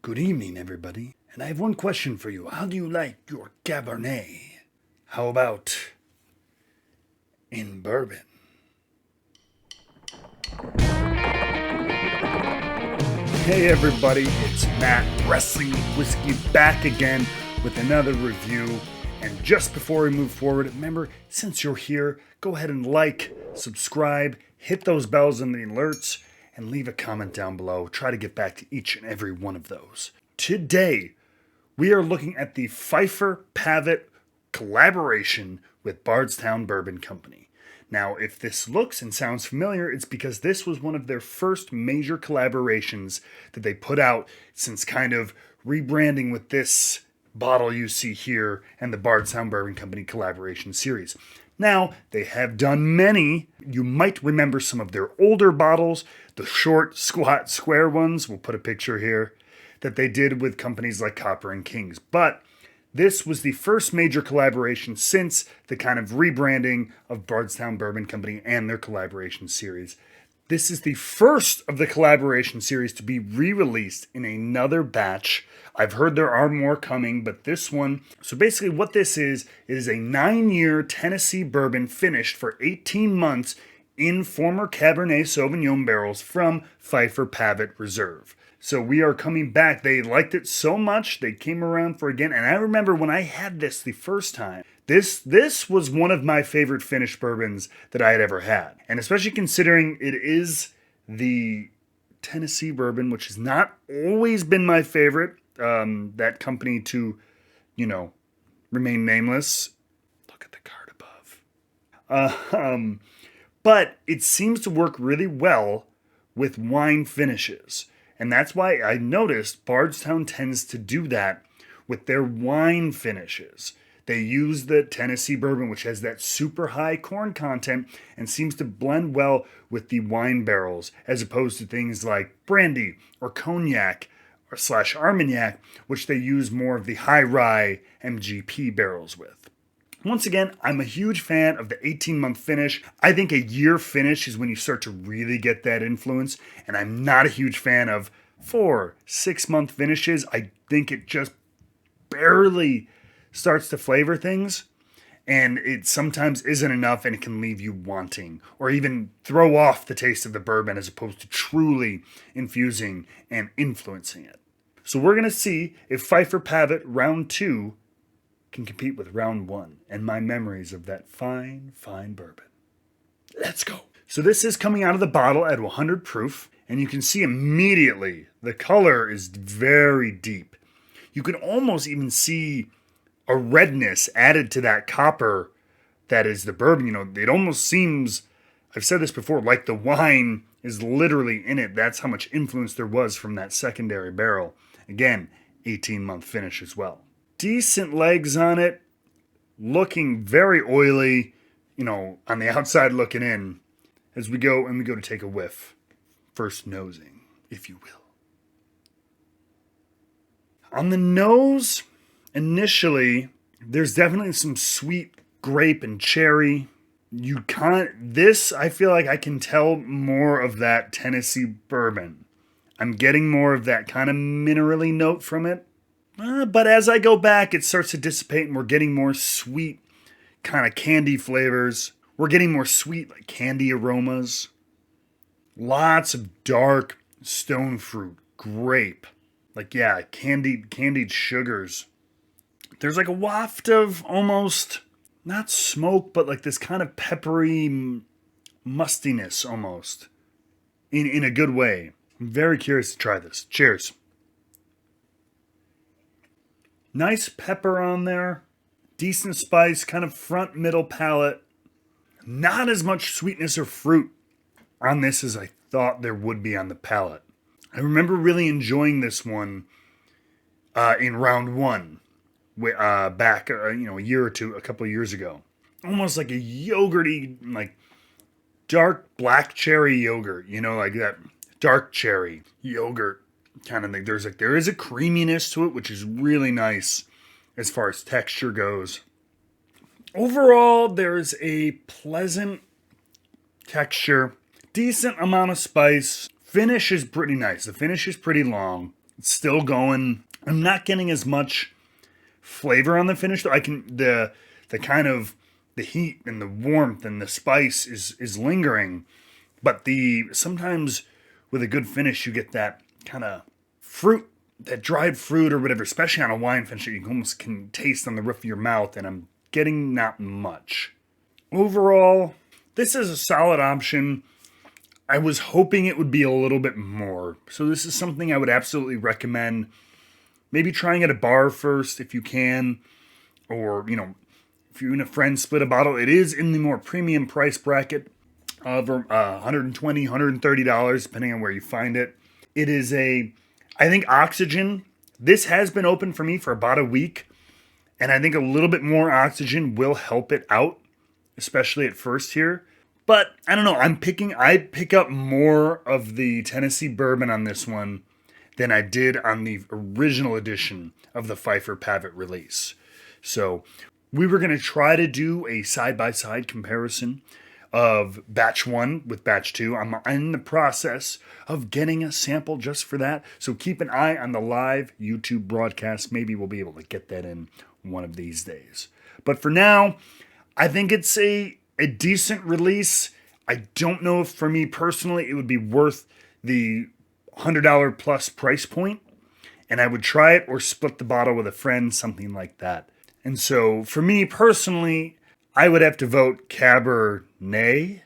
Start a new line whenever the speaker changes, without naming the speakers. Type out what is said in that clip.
Good evening, everybody. And I have one question for you. How do you like your Cabernet? How about in bourbon? Hey, everybody. It's Matt, Wrestling Whiskey, back again with another review. And just before we move forward, remember, since you're here, go ahead and like, subscribe, hit those bells and the alerts, and leave a comment down below. Try to get back to each and every one of those. Today, we are looking at the Pfifer Pavitt collaboration with Bardstown Bourbon Company. Now, if this looks and sounds familiar, it's because this was one of their first major collaborations that they put out since kind of rebranding with this bottle you see here and the Bardstown Bourbon Company collaboration series. Now, they have done many. You might remember some of their older bottles, the short, squat, square ones. We'll put a picture here that they did with companies like Copper and Kings. But this was the first major collaboration since the kind of rebranding of Bardstown Bourbon Company and their collaboration series. This is the first of the collaboration series to be re-released in another batch. I've heard there are more coming, but this one... So basically what this is, it is a 9-year Tennessee bourbon finished for 18 months in former Cabernet Sauvignon barrels from Pfifer Pavitt Reserve. So we are coming back. They liked it so much, they came around for again. And I remember when I had this the first time, this was one of my favorite finished bourbons that I had ever had. And especially considering it is the Tennessee bourbon, which has not always been my favorite. That company to, remain nameless. Look at the card above. But it seems to work really well with wine finishes. And that's why I noticed Bardstown tends to do that with their wine finishes. They use the Tennessee bourbon, which has that super high corn content and seems to blend well with the wine barrels, as opposed to things like brandy or cognac or / Armagnac, which they use more of the high rye MGP barrels with. Once again, I'm a huge fan of the 18-month finish. I think a year finish is when you start to really get that influence, and I'm not a huge fan of 4-6-month finishes. I think it just barely starts to flavor things, and it sometimes isn't enough, and it can leave you wanting or even throw off the taste of the bourbon as opposed to truly infusing and influencing it. So we're going to see if Pfifer Pavitt Round 2 can compete with Round 1 and my memories of that fine, fine bourbon. Let's go. So this is coming out of the bottle at 100 proof, and you can see immediately the color is very deep. You can almost even see a redness added to that copper that is the bourbon. It almost seems, I've said this before, like the wine is literally in it. That's how much influence there was from that secondary barrel. Again, 18-month finish as well. Decent legs on it, looking very oily, on the outside looking in, as we go to take a whiff. First nosing, if you will. On the nose, initially, there's definitely some sweet grape and cherry. I feel like I can tell more of that Tennessee bourbon. I'm getting more of that kind of minerally note from it. But as I go back, it starts to dissipate and we're getting more sweet kind of candy flavors. We're getting more sweet like candy aromas. Lots of dark stone fruit, grape. Candied sugars. There's like a waft of almost, not smoke, but like this kind of peppery mustiness almost. In a good way. I'm very curious to try this. Cheers. Nice pepper on there. Decent spice, kind of front middle palate. Not as much sweetness or fruit on this as I thought there would be on the palate. I remember really enjoying this one in round 1 back a year or two, a couple of years ago. Almost like a yogurty, like dark black cherry yogurt, like that dark cherry yogurt kind of thing. There is a creaminess to it, which is really nice as far as texture goes. Overall, there's a pleasant texture, decent amount of spice. Finish is pretty nice. The finish is pretty long. It's still going. I'm not getting as much flavor on the finish. Though I can the kind of the heat and the warmth and the spice is lingering, but the sometimes with a good finish you get that kind of fruit, that dried fruit or whatever, especially on a wine finish that you almost can taste on the roof of your mouth, and I'm getting not much. Overall, this is a solid option. I was hoping it would be a little bit more. So this is something I would absolutely recommend. Maybe trying at a bar first if you can, or, if you and a friend split a bottle. It is in the more premium price bracket of $120, $130, depending on where you find it. It is I think oxygen. This has been open for me for about a week, and I think a little bit more oxygen will help it out, especially at first here. But I don't know. I pick up more of the Tennessee bourbon on this one than I did on the original edition of the Pfifer Pavitt release. So we were going to try to do a side-by-side comparison of batch 1 with batch 2. I'm in the process of getting a sample just for that. So keep an eye on the live YouTube broadcast. Maybe we'll be able to get that in one of these days. But for now, I think it's a decent release. I don't know if for me personally it would be worth the $100 plus price point, and I would try it or split the bottle with a friend, something like that. And so for me personally, I would have to vote Cabernet.